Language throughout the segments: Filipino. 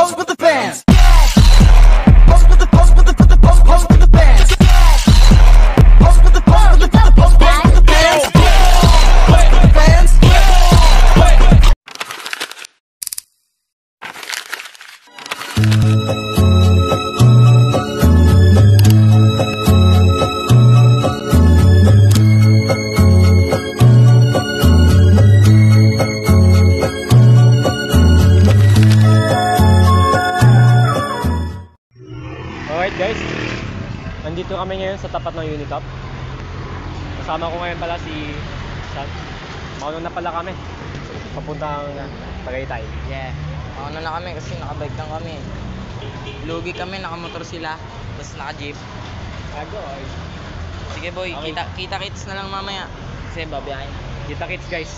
pose with the fans. Pose with the pose with the pose with the fans. Pose with the pose with the pose with the fans. Pose with the fans. Alright guys, nandito kami ngayon sa tapat ng Unicap. Kasama ko ngayon pala si Sean. Mauna na pala kami papuntang Tagaytay. Yeah, mauna na kami kasi nakabike lang kami. Lugi kami, nakamotor sila, tapos naka-jeep. Agoy. Sige boy, Okay. kita-kits na lang mamaya. Kasi babiyahin. Kita kits guys.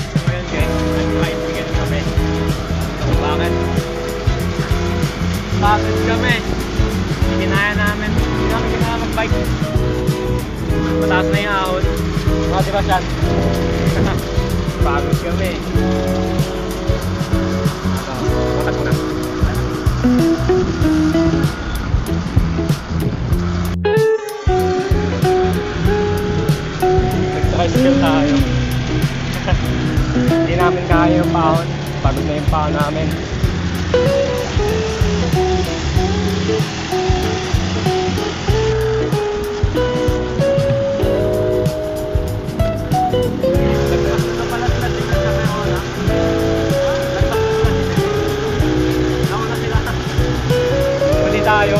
So ngayon guys, nag-bike kami. Bakit? Bakit kami? Kinaya namin. Hindi namin kinaya mag-bike. Mataas na yung ahon. Mga diba Sean? Pagod kami. Matas mo na. Nag-tricycle tayo. Hindi namin kaya yung pahon. Pagod na yung pahon namin. Tayo.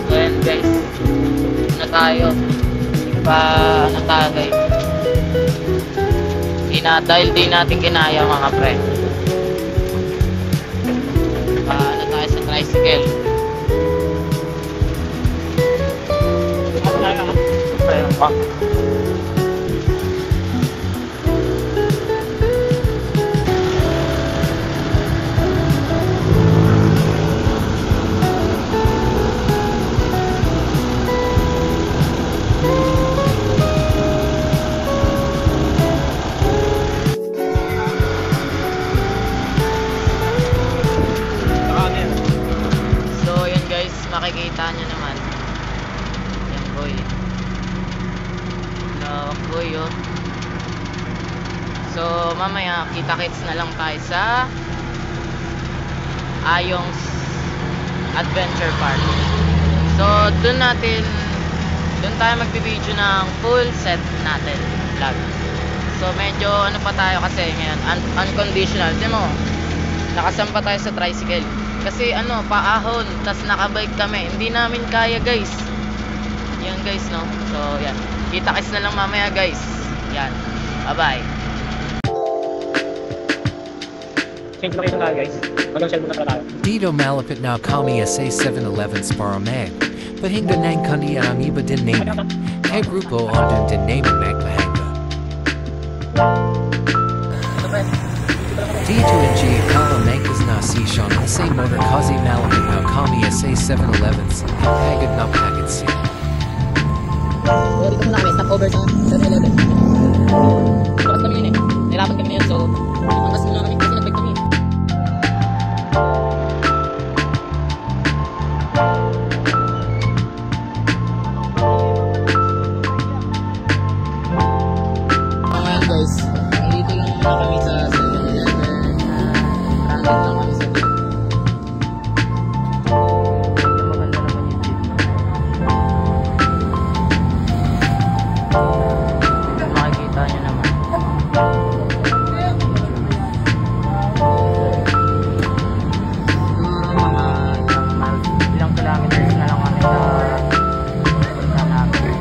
Ayan guys, na tayo. Ano tagay? Dahil di natin kinaya mga pre. Ano tayo sa tricycle? Pre, pa. Makikita nyo naman yan boy, lawak boy oh. So mamaya kita-kits na lang tayo sa Ayong's Adventure Park. So dun tayo magbibideo ng full set natin vlog. So medyo ano pa tayo kasi ngayon unconditional. Di mo, nakasampa tayo sa tricycle kasi ano, paahon, tas nakabike kami, hindi namin kaya guys. Yan guys no. So yan, kita-kits na lang mamaya guys. Yan, bye bye. Change location tayo guys. Hanggang Shell muna pala tayo. Dito malapit na kami sa 7-Eleven para magpahinga ng kaniya ang iba din namin. Kay grupo ondon din namin magpahinga. Dito ng Giacala Mankas na si Sean sa motor kasi malapit na kami sa 7-Elevens. Hagad na pagod siya. So dito muna kami, stop over sa 7-Eleven. Bakit kami yun eh? Nahirapan kami na yun, so hanggas muna kami kasi nagbike kami. Ngayon guys, nandito lang muna kami sa 7-Eleven. Random lang kami sa dito. Maganda naman yung dito. Makikita nyo naman. Ilang kilometers na lang kami sa punta namin.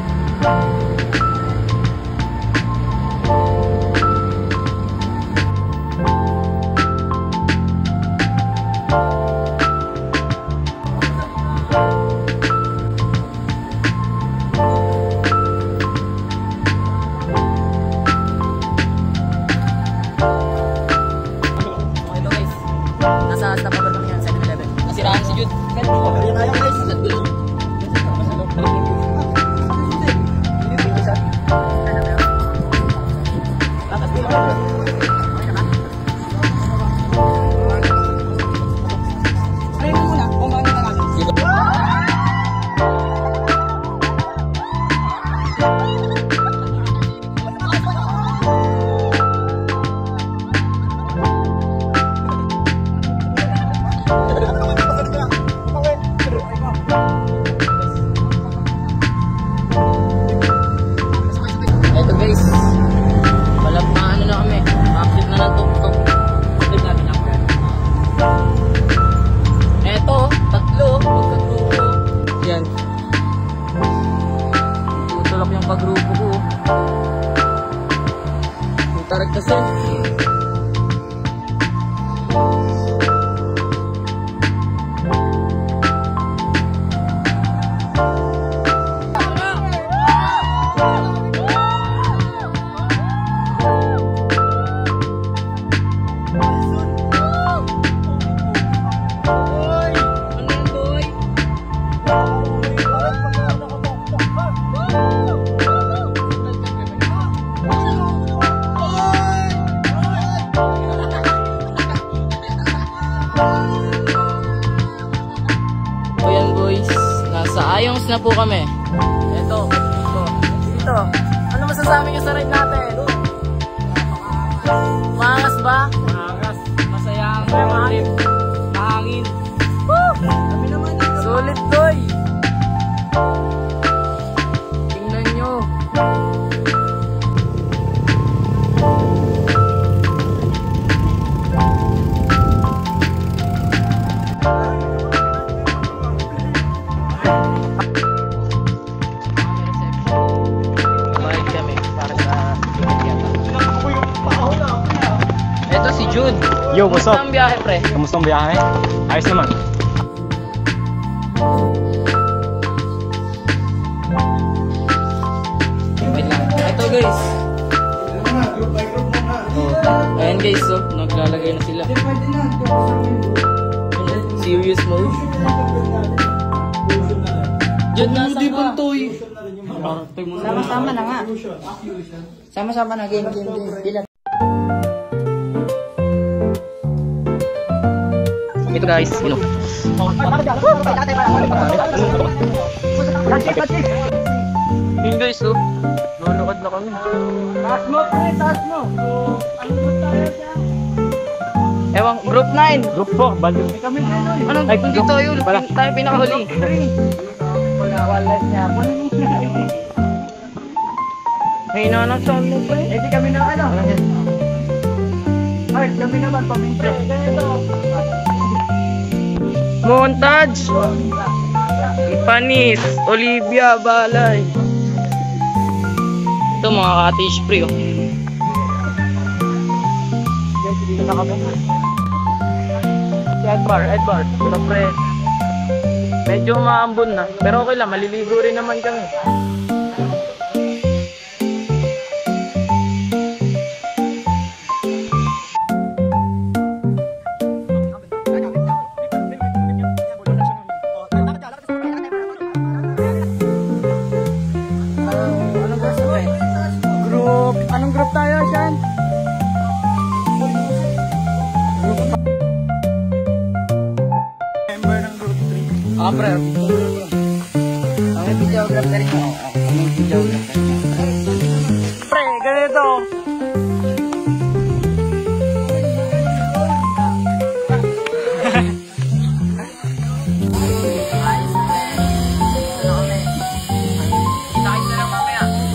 Eto guys, malap na ano na kami, active na tuk-tuk. Active natin ako. Eto, tatlo, magkagrupo. Yan. Tutulak yung kagrupo ko. Tutarak kasi. Ayan boys, nasa Ayongs na po kami. Eto, dito. Ano masasabi niyo sa ride natin? Maangas ba? Maangas. Masaya ang trip. Mahangin. Sulit boy. Tingnan nyo. Ito si Jude. Yo, what's Kamusta up? ang biyahe, pre? Kamusta ang biyahe? Ayos naman. Wait lang. Ito guys. Ayan guys, so, naglalagay na sila. Serious mode. Jude, nasa ka? Sama-sama na nga. Sama-sama na game. Bilang. Ito guys, Yun guys, oh. Nunukad na kami. Taas mo, pre, taas mo. Ewan, group 9. Group 4, balik. Anong hindi tayo? Tayo pinakahuli. Wala niya. May nanang sound mo pa eh. Di kami na ano. Ay, kami naman pabinsa. Montage! Panis, Olivia, Balay. Ito mga cottage pre oh. Si Edbar, ito pre. Medyo maambon na, pero okay lang, maliligo rin naman kami. Anong group tayo, Sean? Member ng group 3. Ah, pre. May videographer rin ako. May videographer. Pre, ganito.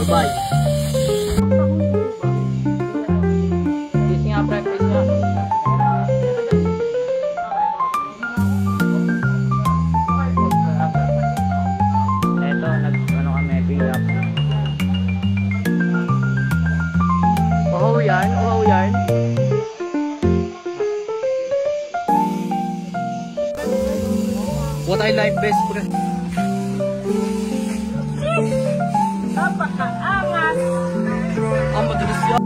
Bye-bye. Peace nga, pre. Peace nga. Eto, ano kami, build up. Wow, yan. Wow, yan. What I like best, pre. Madalas yan.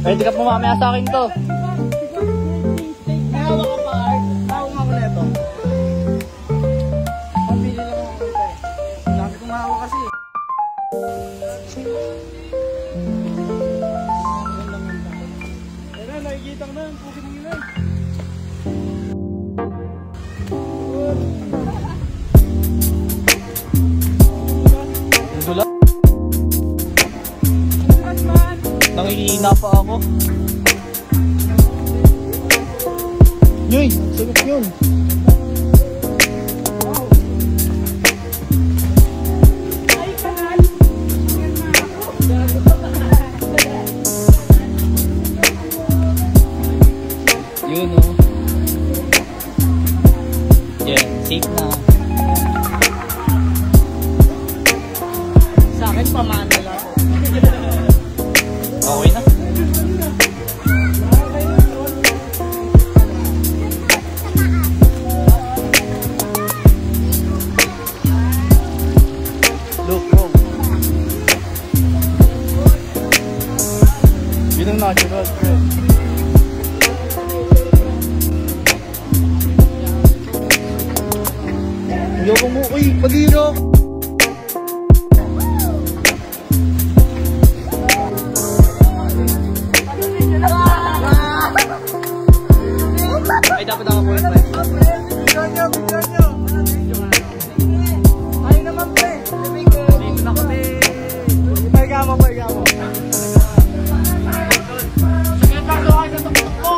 Pwede ka pumamaya sa akin to. May hawak ka pa, Art. Hawak nga ko na ito. Pambili lang ako ito eh. Dami kong hawak kasi. Ayan na, nakikita ko na. Ang pukin ng ilan. Nangihina pa ako. Yoy, sagot yun. Yun o. Yan, safe na. Sa akin, pamana lang. Okay na. Look, bro. Yun ang natural, bro. Ayoko mo, uy, paliro! Ay, dapat ako po yung Bigyan nyo! Ay naman, pre! Dito na kami! Paiga mo, paiga mo! Saglit lang daw kayo sa tuktok ko!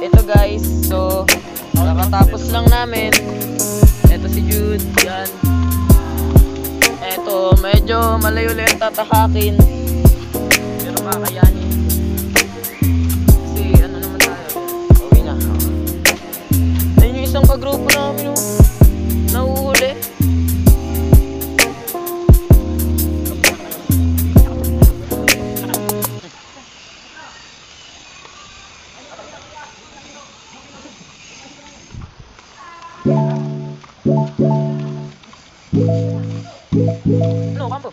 Ito guys, so nakatapos lang namin. Ito si Jude, yan. Ito, medyo malayo-layo tatahakin. Pero kakayanin. Kasi ano naman tayo, uwi na. Ayun yung isang kagrupo namin, oh. Nahuhuli. Ano, kampo?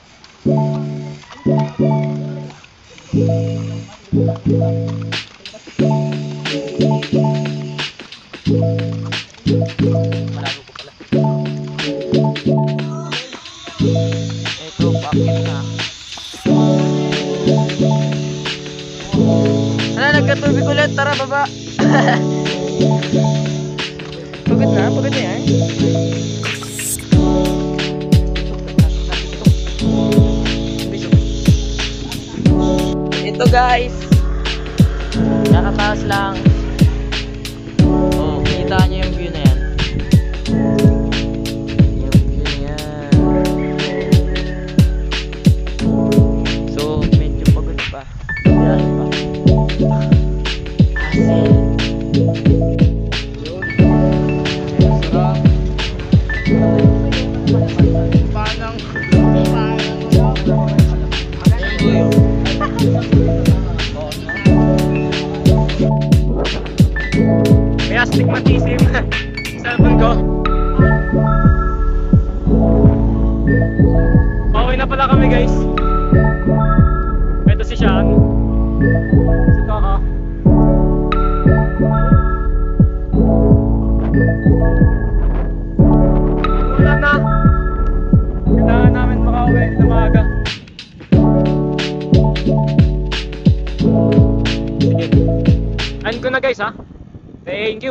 Malago ko pala. Ito, pakit na. Ano, nagkatubig ulit. Tara, baba. Pagod na yan. Ito guys, nakataas lang. Oh, kita nyo yung view na yan. Yung view na yan. So, medyo pagod pa. Yan pa. Asin. Sarap. Panang. may astigmatism. Cellphone ko. Okay na pala kami guys. Ito si Sean. Si Kaka. Wala na. Kailangan namin makauwi na maaga. Sige. End ko na guys ha. Thank you.